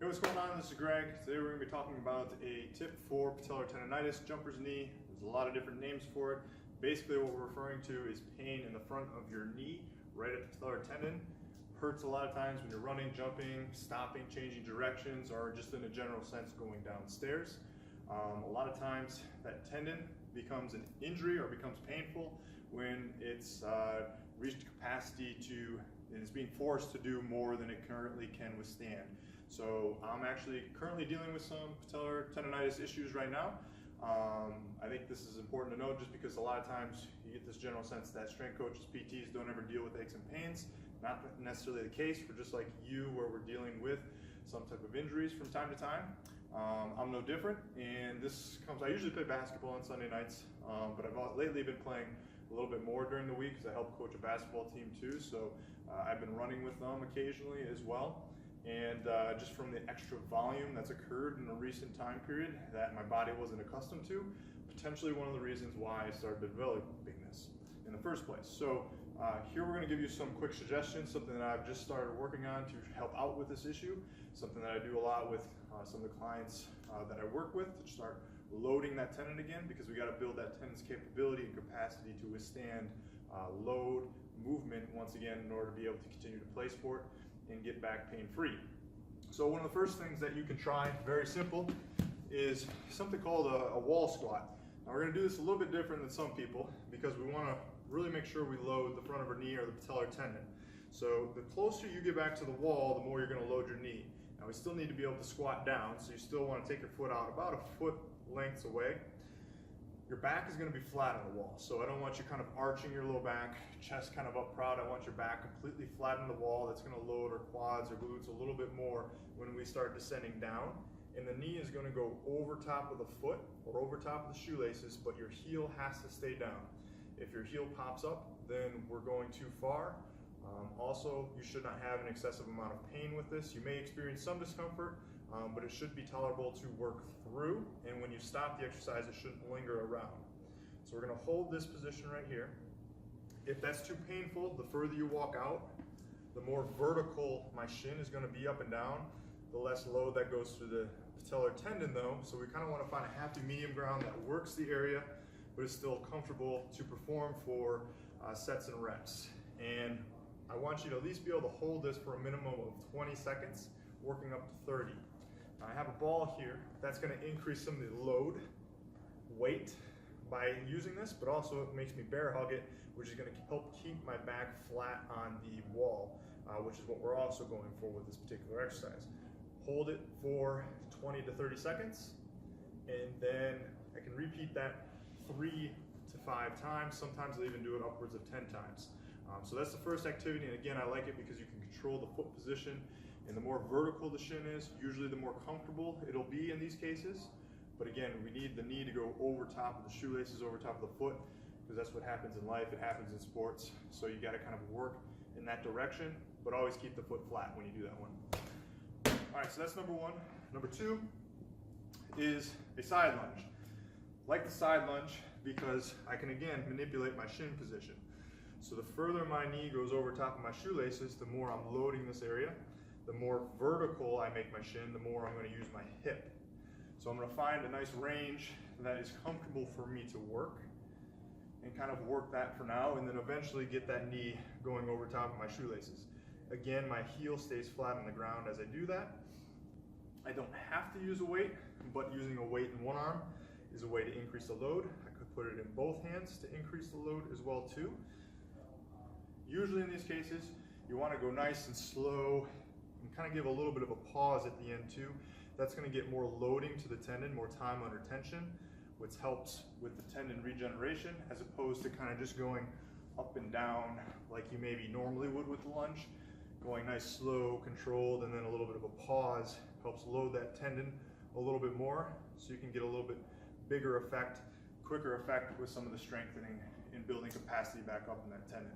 Hey, what's going on? This is Greg. Today we're going to be talking about a tip for patellar tendinitis, jumper's knee. There's a lot of different names for it. Basically what we're referring to is pain in the front of your knee, right at the patellar tendon. Hurts a lot of times when you're running, jumping, stopping, changing directions, or just in a general sense going downstairs. A lot of times that tendon becomes an injury or becomes painful when it's reached capacity to, and is being forced to do more than it currently can withstand. So I'm actually currently dealing with some patellar tendinitis issues right now. I think this is important to know just because a lot of times you get this general sense that strength coaches, PTs don't ever deal with aches and pains. Not necessarily the case for just like you, where we're dealing with some type of injuries from time to time. I'm no different, and this comes, I usually play basketball on Sunday nights, but I've lately been playing a little bit more during the week because I help coach a basketball team too, so I've been running with them occasionally as well. And just from the extra volume that's occurred in a recent time period that my body wasn't accustomed to, potentially one of the reasons why I started developing this in the first place. So here we're going to give you some quick suggestions, something that I've just started working on to help out with this issue, something that I do a lot with some of the clients that I work with to start loading that tendon again, because we got to build that tendon's capability and capacity to withstand load, movement once again in order to be able to continue to play sport and get back pain-free. So one of the first things that you can try, very simple, is something called a wall squat. Now we're going to do this a little bit different than some people because we want to really make sure we load the front of our knee or the patellar tendon. So the closer you get back to the wall, the more you're going to load your knee. Now we still need to be able to squat down, so you still want to take your foot out about a foot lengths away. Your back is going to be flat on the wall, so I don't want you kind of arching your low back, chest kind of up proud. I want your back completely flat on the wall. That's going to load our quads or glutes a little bit more when we start descending down. And the knee is going to go over top of the foot or over top of the shoelaces, but your heel has to stay down. If your heel pops up, then we're going too far. Also, you should not have an excessive amount of pain with this. You may experience some discomfort, but it should be tolerable to work through, and when you stop the exercise, it shouldn't linger around. So we're going to hold this position right here. If that's too painful, the further you walk out, the more vertical my shin is going to be up and down, the less load that goes through the patellar tendon though, so we kind of want to find a happy medium ground that works the area, but is still comfortable to perform for sets and reps. And I want you to at least be able to hold this for a minimum of 20 seconds, working up to 30. I have a ball here that's going to increase some of the load, weight by using this, but also it makes me bear hug it, which is going to help keep my back flat on the wall, which is what we're also going for with this particular exercise. Hold it for 20 to 30 seconds, and then I can repeat that 3 to 5 times. Sometimes I'll even do it upwards of 10 times. So that's the first activity, and again, I like it because you can control the foot position, and the more vertical the shin is, usually the more comfortable it'll be in these cases. But again, we need the knee to go over top of the shoelaces, over top of the foot, because that's what happens in life, it happens in sports. So you gotta kind of work in that direction, but always keep the foot flat when you do that one. All right, so that's number one. Number two is a side lunge. I like the side lunge because I can again manipulate my shin position. So the further my knee goes over top of my shoelaces, the more I'm loading this area. The more vertical I make my shin, the more I'm going to use my hip. So I'm going to find a nice range that is comfortable for me to work and kind of work that for now, and then eventually get that knee going over top of my shoelaces. Again, my heel stays flat on the ground as I do that. I don't have to use a weight, but using a weight in one arm is a way to increase the load. I could put it in both hands to increase the load as well too. Usually in these cases, you want to go nice and slow and kind of give a little bit of a pause at the end too. That's going to get more loading to the tendon, more time under tension, which helps with the tendon regeneration as opposed to kind of just going up and down like you maybe normally would with the lunge. Going nice, slow, controlled, and then a little bit of a pause helps load that tendon a little bit more, so you can get a little bit bigger effect, quicker effect with some of the strengthening and building capacity back up in that tendon.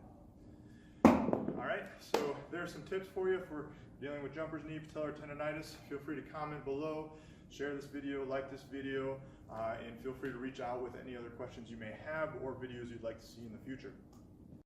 All right, so there are some tips for you for dealing with jumper's knee, patellar tendinitis. Feel free to comment below, share this video, like this video, and feel free to reach out with any other questions you may have or videos you'd like to see in the future.